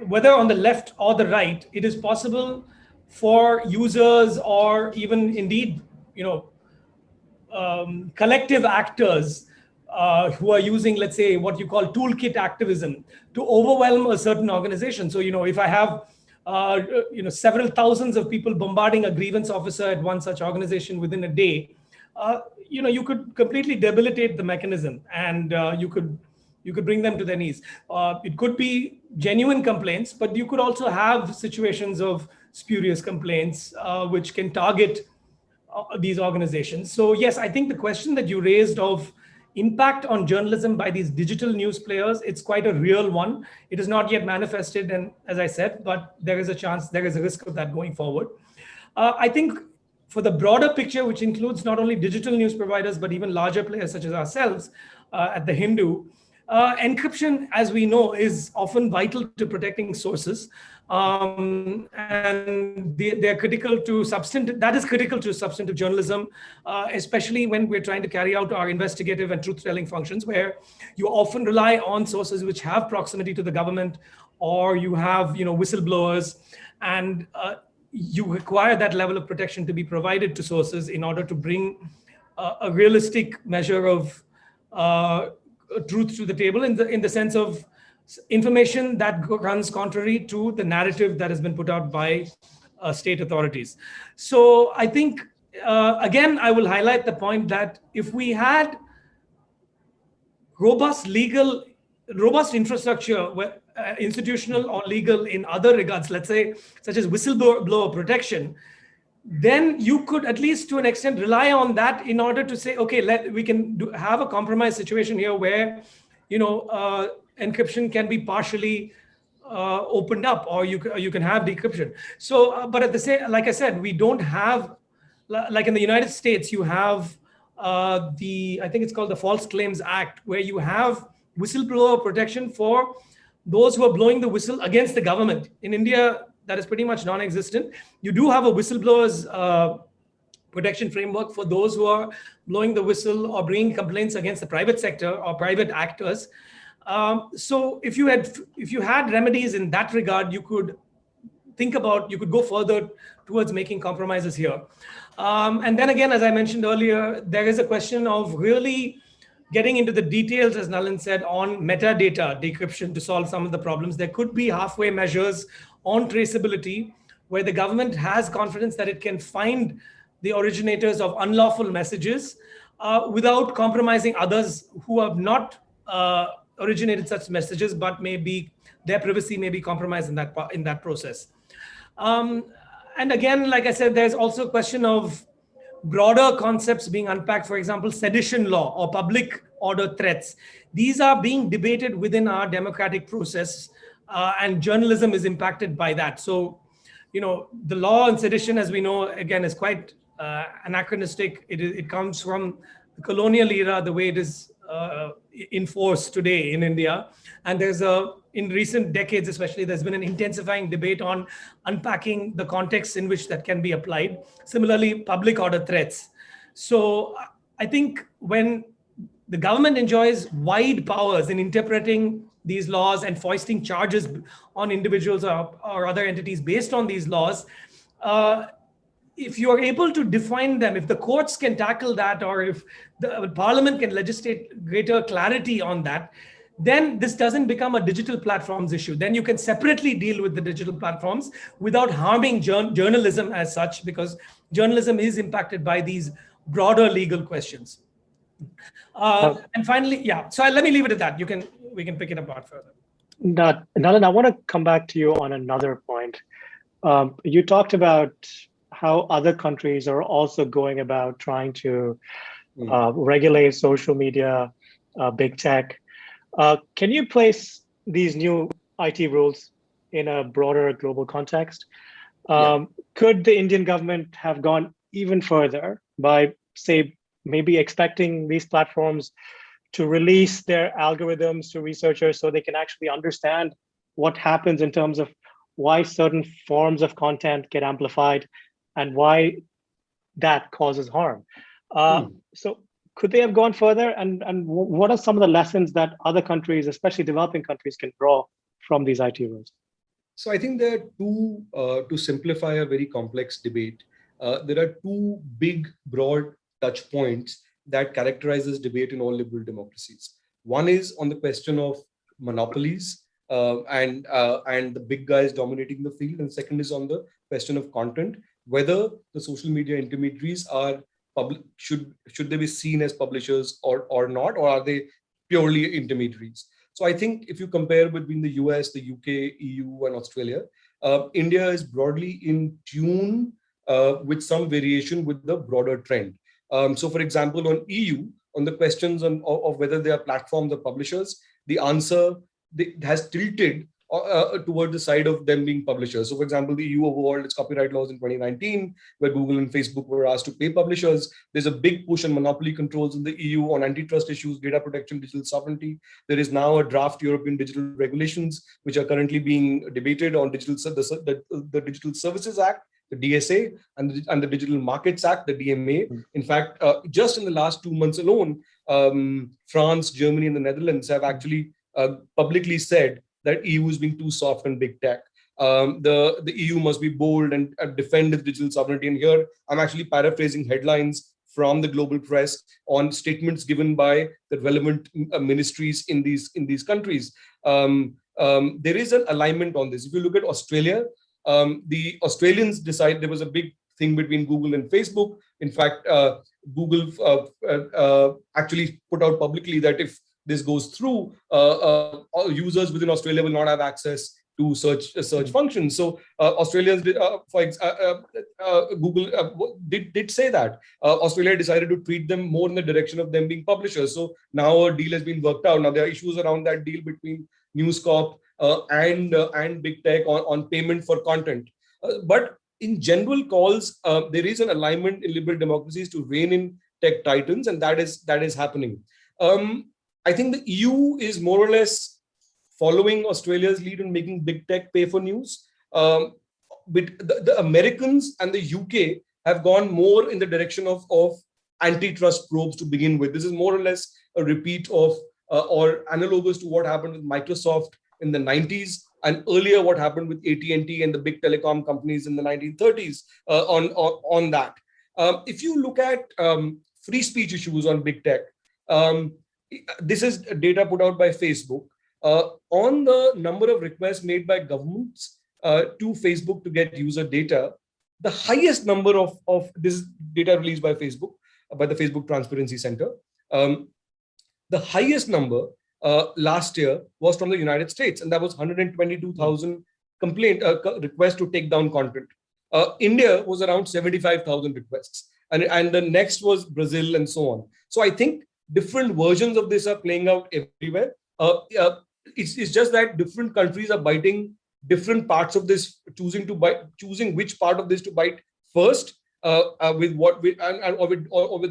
whether on the left or the right, it is possible for users, or even indeed, collective actors who are using, let's say, what you call toolkit activism, to overwhelm a certain organization. So, if I have, several thousands of people bombarding a grievance officer at one such organization within a day, you could completely debilitate the mechanism, and you could bring them to their knees. It could be genuine complaints, but you could also have situations of spurious complaints, which can target these organizations. So yes, I think the question that you raised of impact on journalism by these digital news players, it's quite a real one. It is not yet manifested, and as I said, but there is a risk of that going forward. I think for the broader picture, which includes not only digital news providers, but even larger players such as ourselves at the Hindu, encryption, as we know, is often vital to protecting sources, and they're critical to substantive journalism, especially when we're trying to carry out our investigative and truth-telling functions, where you often rely on sources which have proximity to the government, or you have whistleblowers, and you require that level of protection to be provided to sources in order to bring a realistic measure of truth to the table, in the sense of information that runs contrary to the narrative that has been put out by state authorities. So I think, again, I will highlight the point that if we had robust infrastructure, institutional or legal in other regards, let's say, such as whistleblower protection, then you could, at least to an extent, rely on that in order to say, okay, we can have a compromise situation here where, encryption can be partially opened up, or you can have decryption. So, but at the same, like I said, we don't have, like in the United States, you have I think it's called the False Claims Act, where you have whistleblower protection for those who are blowing the whistle against the government. In India, that is pretty much non-existent. You do have a whistleblowers protection framework for those who are blowing the whistle or bringing complaints against the private sector or private actors. So if you had remedies in that regard, you could go further towards making compromises here. And then again, as I mentioned earlier, there is a question of really getting into the details, as Nalin said, on metadata decryption to solve some of the problems. There could be halfway measures on traceability where the government has confidence that it can find the originators of unlawful messages without compromising others who have not originated such messages, but maybe their privacy may be compromised in that process. And again, like I said, there's also a question of broader concepts being unpacked. For example, sedition law or public order threats. These are being debated within our democratic process, and journalism is impacted by that. So, the law on sedition, as we know, again, is quite anachronistic. It comes from the colonial era, the way it is enforced today in India. And in recent decades, especially, there's been an intensifying debate on unpacking the context in which that can be applied. Similarly, public order threats. So I think when the government enjoys wide powers in interpreting these laws and foisting charges on individuals or other entities based on these laws, if you are able to define them, if the courts can tackle that, or if the parliament can legislate greater clarity on that, then this doesn't become a digital platforms issue. Then you can separately deal with the digital platforms without harming journalism as such, because journalism is impacted by these broader legal questions. And finally, so let me leave it at that. We can pick it apart further. Nalin, I want to come back to you on another point. You talked about how other countries are also going about trying to regulate social media, big tech. Can you place these new IT rules in a broader global context? Could the Indian government have gone even further by, say, maybe expecting these platforms to release their algorithms to researchers so they can actually understand what happens in terms of why certain forms of content get amplified and why that causes harm? So could they have gone further? And what are some of the lessons that other countries, especially developing countries, can draw from these IT rules? So I think there are two, to simplify a very complex debate, there are two big, broad touch points that characterize this debate in all liberal democracies. One is on the question of monopolies and the big guys dominating the field. And second is on the question of content, whether the social media intermediaries are should they be seen as publishers or not, or are they purely intermediaries? So I think if you compare between the US, the UK, EU, and Australia, India is broadly in tune with some variation with the broader trend. So for example, on EU, on the questions of whether they are platforms or publishers, the answer has tilted toward the side of them being publishers. So for example, the EU overhauled its copyright laws in 2019, where Google and Facebook were asked to pay publishers. There's a big push on monopoly controls in the EU on antitrust issues, data protection, digital sovereignty. There is now a draft European digital regulations, which are currently being debated on the Digital Services Act, the DSA, and the Digital Markets Act, the DMA. In fact, just in the last 2 months alone, France, Germany, and the Netherlands have actually publicly said that EU is being too soft on big tech. The EU must be bold and defend its digital sovereignty. And here, I'm actually paraphrasing headlines from the global press on statements given by the relevant ministries in these countries. There is an alignment on this. If you look at Australia, the Australians decide there was a big thing between Google and Facebook. In fact, Google actually put out publicly that if this goes through, users within Australia will not have access to search functions. So Australians did, Google did say that Australia decided to treat them more in the direction of them being publishers. So now a deal has been worked out. Now there are issues around that deal between News Corp and big tech on payment for content. But in general calls, there is an alignment in liberal democracies to rein in tech titans, and that is happening. I think the EU is more or less following Australia's lead in making big tech pay for news. But the Americans and the UK have gone more in the direction of antitrust probes to begin with. This is more or less a repeat of or analogous to what happened with Microsoft in the 90s, and earlier what happened with AT&T and the big telecom companies in the 1930s on that. If you look at free speech issues on big tech, this is data put out by Facebook. On the number of requests made by governments to Facebook to get user data, the highest number of this data released by Facebook, by the Facebook Transparency Center, the highest number last year was from the United States, and that was 122,000 requests to take down content. India was around 75,000 requests, and the next was Brazil, and so on. So I think different versions of this are playing out everywhere. It's just that different countries are biting different parts of this, choosing which part of this to bite first, or with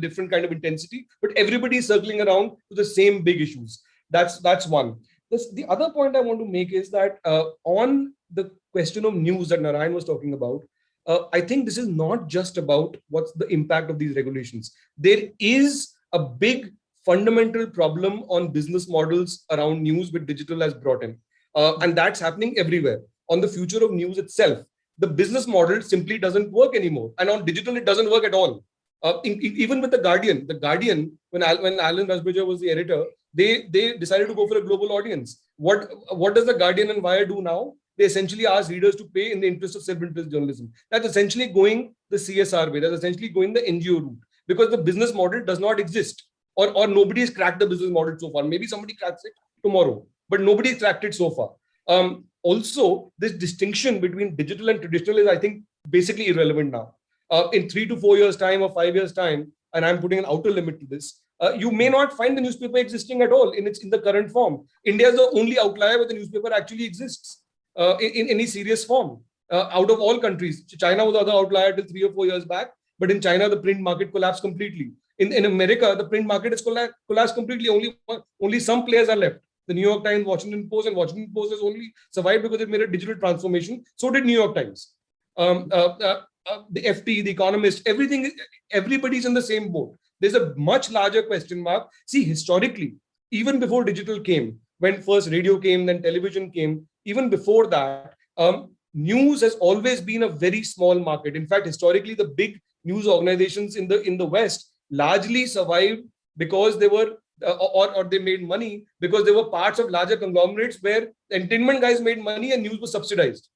different kind of intensity. But everybody is circling around to the same big issues. That's one. The other point I want to make is that on the question of news that Narayan was talking about, I think this is not just about what's the impact of these regulations. There is a big fundamental problem on business models around news which digital has brought in. And that's happening everywhere. On the future of news itself, the business model simply doesn't work anymore. And on digital, it doesn't work at all. Even with The Guardian, when Alan Rusbridger was the editor, they decided to go for a global audience. What does The Guardian and Wire do now? They essentially ask readers to pay in the interest of self-interest journalism. That's essentially going the CSR way. That's essentially going the NGO route, because the business model does not exist, or nobody has cracked the business model so far. Maybe somebody cracks it tomorrow, but nobody's cracked it so far. Also, this distinction between digital and traditional is, I think, basically irrelevant now. In 3 to 4 years' time or 5 years' time, and I'm putting an outer limit to this, you may not find the newspaper existing at all in the current form. India is the only outlier where the newspaper actually exists in any serious form. Out of all countries, China was the other outlier till 3 or 4 years back, but in China, the print market collapsed completely. In America, the print market has collapsed completely. Only some players are left. The New York Times, Washington Post, and Washington Post has only survived because it made a digital transformation. So did New York Times. The FT, The Economist, everybody's in the same boat. There's a much larger question mark. See, historically, even before digital came, when first radio came, then television came, even before that, news has always been a very small market. In fact, historically, the big news organizations in the West largely survived because they were or they made money because they were parts of larger conglomerates where entertainment guys made money and news was subsidized.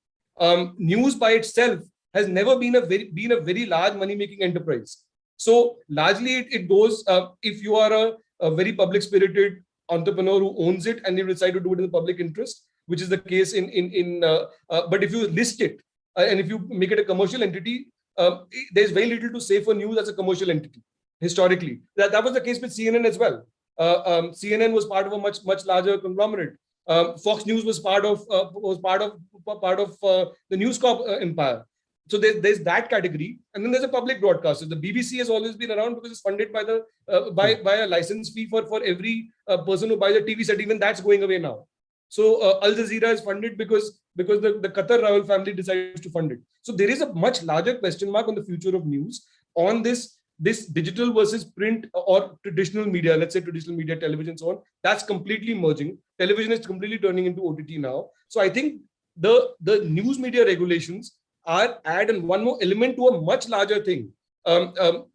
News by itself has never been a very large money-making enterprise. So largely it goes, if you are a very public-spirited entrepreneur who owns it and you decide to do it in the public interest, which is the case but if you list it and if you make it a commercial entity, there's very little to say for news as a commercial entity. Historically, that was the case with CNN as well. CNN was part of a much larger conglomerate. Fox News was part of the News Corp empire. So there's that category, and then there's a public broadcaster. The BBC has always been around because it's funded by by a license fee for every person who buys a TV set. Even that's going away now. So Al Jazeera is funded because the Qatar royal family decides to fund it. So there is a much larger question mark on the future of news on this digital versus print or traditional media, let's say traditional media, television, so on. That's completely merging. Television is completely turning into OTT now. So I think the news media regulations add one more element to a much larger thing. To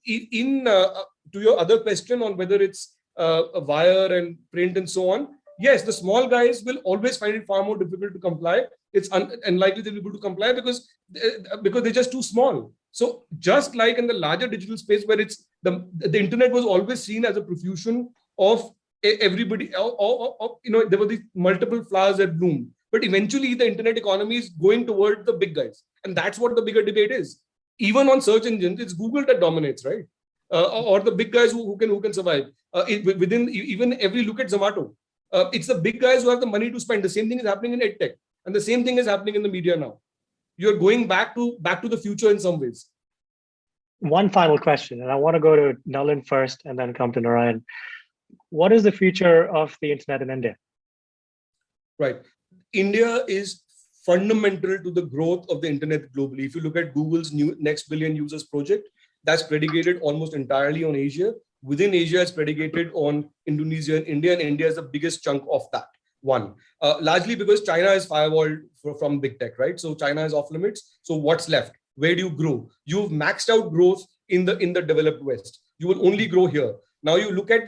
your other question on whether it's a wire and print and so on, yes, the small guys will always find it far more difficult to comply. It's unlikely they'll be able to comply because they're just too small. So just like in the larger digital space where it's the internet was always seen as a profusion of everybody, there were these multiple flowers that bloom. But eventually the internet economy is going toward the big guys. And that's what the bigger debate is. Even on search engines, it's Google that dominates, right? Or the big guys who can survive. Within even every look at Zomato. It's the big guys who have the money to spend. The same thing is happening in edtech, and the same thing is happening in the media now. You're going back to the future in some ways. One final question, and I want to go to Nalin first and then come to Narayan. What is the future of the internet in India? Right. India is fundamental to the growth of the internet globally. If you look at Google's new next billion users project, that's predicated almost entirely on Asia. Within Asia, it's predicated on Indonesia and India, and India is the biggest chunk of that one. Largely because China is firewalled from big tech, right? So China is off limits. So what's left? Where do you grow? You've maxed out growth in the developed West. You will only grow here. Now you look at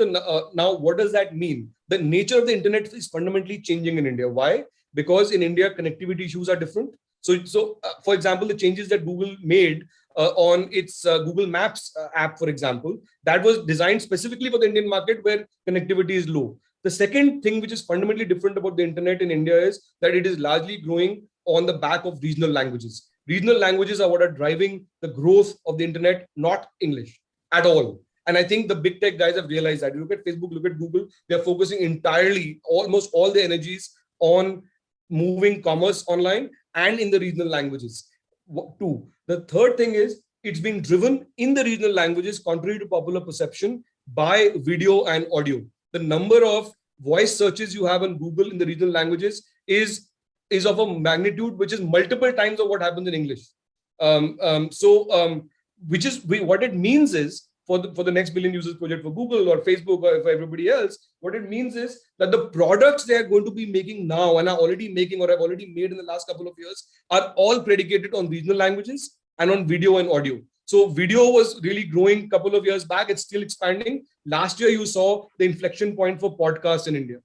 now what does that mean? The nature of the internet is fundamentally changing in India. Why? Because in India, connectivity issues are different. So for example, the changes that Google made on its Google Maps app, for example, that was designed specifically for the Indian market where connectivity is low. The second thing which is fundamentally different about the internet in India is that it is largely growing on the back of regional languages. Regional languages are what are driving the growth of the internet, not English at all. And I think the big tech guys have realized that. You look at Facebook, look at Google, they're focusing entirely, almost all their energies on moving commerce online and in the regional languages. Two. The third thing is it's being driven in the regional languages, contrary to popular perception, by video and audio. The number of voice searches you have on Google in the regional languages is of a magnitude which is multiple times of what happens in English. Which is what it means is for the next billion users project for Google or Facebook or for everybody else, what it means is that the products they are going to be making now and are already making or have already made in the last couple of years are all predicated on regional languages and on video and audio. So video was really growing a couple of years back. It's still expanding. Last year, you saw the inflection point for podcasts in India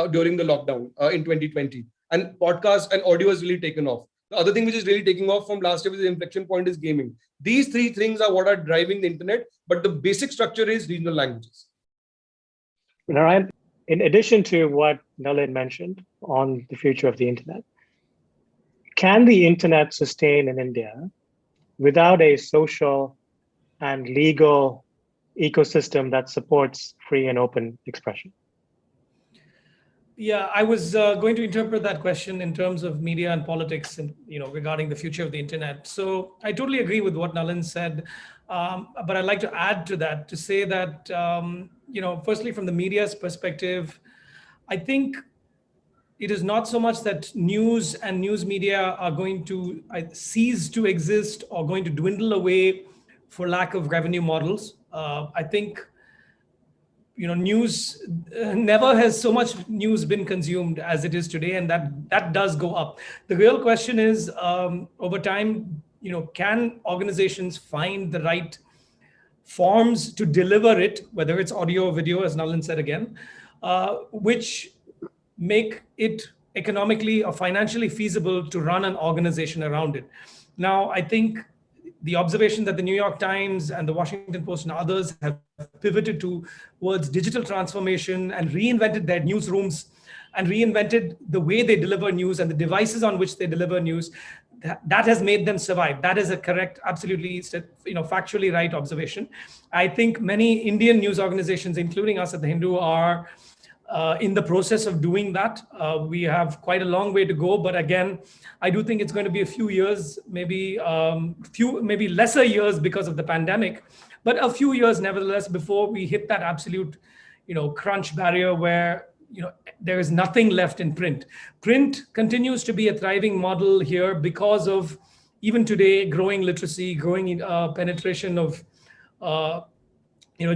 during the lockdown in 2020. And podcast and audio has really taken off. The other thing which is really taking off from last year with the inflection point is gaming. These three things are what are driving the internet, but the basic structure is regional languages. Narayan, in addition to what Nalin mentioned on the future of the internet, can the internet sustain in India without a social and legal ecosystem that supports free and open expression? Yeah, I was going to interpret that question in terms of media and politics, and regarding the future of the internet. So I totally agree with what Nalin said, but I'd like to add to that to say that firstly, from the media's perspective, I think it is not so much that news and news media are going to cease to exist or going to dwindle away for lack of revenue models. I think news never has so much news been consumed as it is today, and that does go up. The real question is, over time, can organizations find the right forms to deliver it, whether it's audio or video, as Nalin said again, which make it economically or financially feasible to run an organization around it. Now, I think the observation that the New York Times and the Washington Post and others have pivoted towards digital transformation and reinvented their newsrooms and reinvented the way they deliver news and the devices on which they deliver news, that has made them survive. That is a correct, absolutely, factually right observation. I think many Indian news organizations, including us at The Hindu, are in the process of doing that. We have quite a long way to go, but again, I do think it's going to be a few years, maybe lesser years because of the pandemic, but a few years nevertheless before we hit that absolute, crunch barrier where there is nothing left in print. Print continues to be a thriving model here because of even today growing literacy, growing penetration of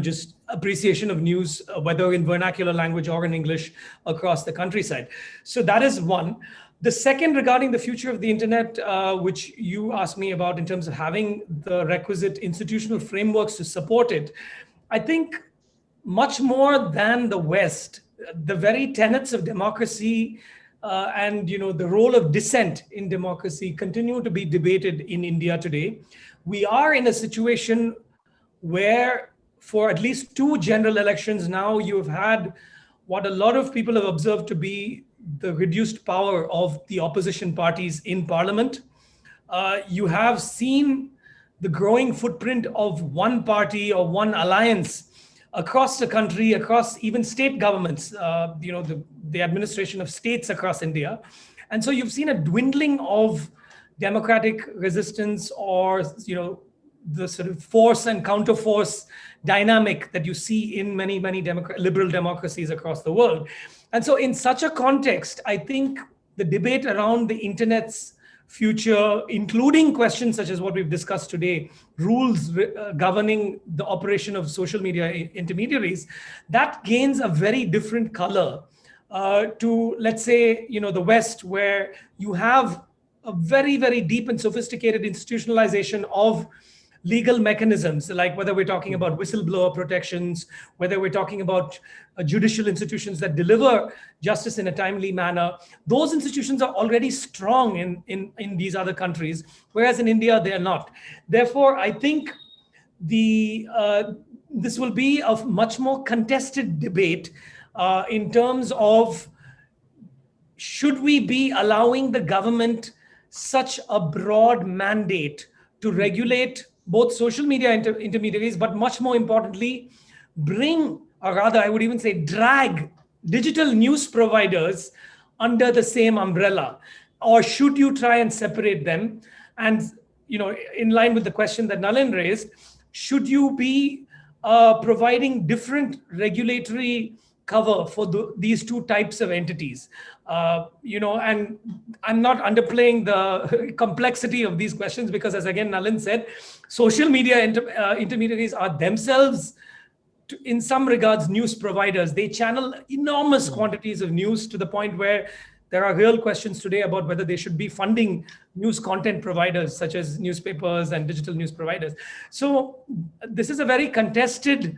just appreciation of news, whether in vernacular language or in English across the countryside. So that is one. The second, regarding the future of the internet, which you asked me about in terms of having the requisite institutional frameworks to support it, I think much more than the West, the very tenets of democracy and the role of dissent in democracy continue to be debated in India today. We are in a situation where for at least two general elections now, you've had what a lot of people have observed to be the reduced power of the opposition parties in parliament. You have seen the growing footprint of one party or one alliance across the country, across even state governments, the administration of states across India. And so you've seen a dwindling of democratic resistance, or the sort of force and counterforce dynamic that you see in many liberal democracies across the world. And so in such a context, I think the debate around the internet's future, including questions such as what we've discussed today, rules governing the operation of social media intermediaries, that gains a very different color to, let's say, the West, where you have a very, very deep and sophisticated institutionalization of legal mechanisms, like whether we're talking about whistleblower protections, whether we're talking about judicial institutions that deliver justice in a timely manner. Those institutions are already strong in these other countries, whereas in India, they are not. Therefore, I think this will be a much more contested debate in terms of, should we be allowing the government such a broad mandate to regulate both social media intermediaries, but much more importantly, bring, or rather I would even say drag, digital news providers under the same umbrella? Or should you try and separate them? And in line with the question that Nalin raised, should you be providing different regulatory cover for these two types of entities? And I'm not underplaying the complexity of these questions, because as again Nalin said, social media intermediaries are themselves, in some regards, news providers. They channel enormous quantities of news, to the point where there are real questions today about whether they should be funding news content providers such as newspapers and digital news providers. So this is a very contested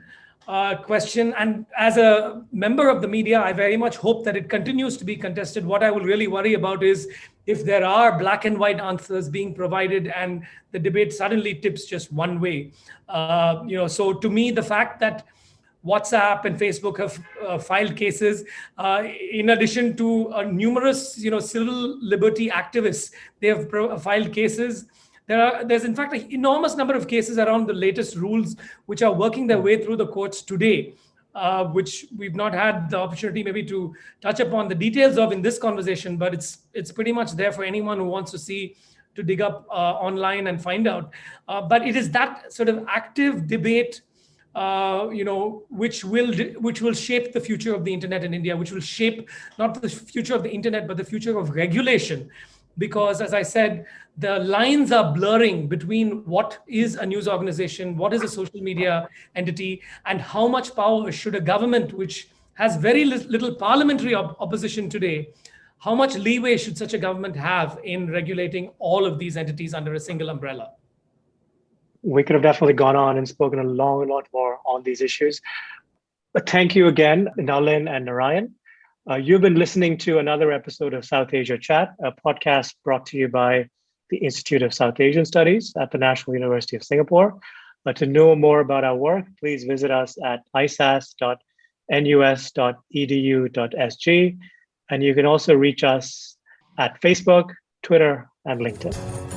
question. And as a member of the media, I very much hope that it continues to be contested. What I will really worry about is if there are black and white answers being provided and the debate suddenly tips just one way. So to me, the fact that WhatsApp and Facebook have filed cases, in addition to numerous, civil liberty activists, they have filed cases. There's in fact an enormous number of cases around the latest rules which are working their way through the courts today, which we've not had the opportunity maybe to touch upon the details of in this conversation, but it's pretty much there for anyone who wants to dig up online and find out. But it is that sort of active debate, which will shape the future of the internet in India, which will shape not the future of the internet, but the future of regulation. Because as I said, the lines are blurring between what is a news organization, what is a social media entity, and how much power should a government, which has very little parliamentary opposition today, how much leeway should such a government have in regulating all of these entities under a single umbrella? We could have definitely gone on and spoken a lot more on these issues. But thank you again, Nalin and Narayan. You've been listening to another episode of South Asia Chat, a podcast brought to you by the Institute of South Asian Studies at the National University of Singapore. To know more about our work, please visit us at isas.nus.edu.sg. And you can also reach us at Facebook, Twitter, and LinkedIn.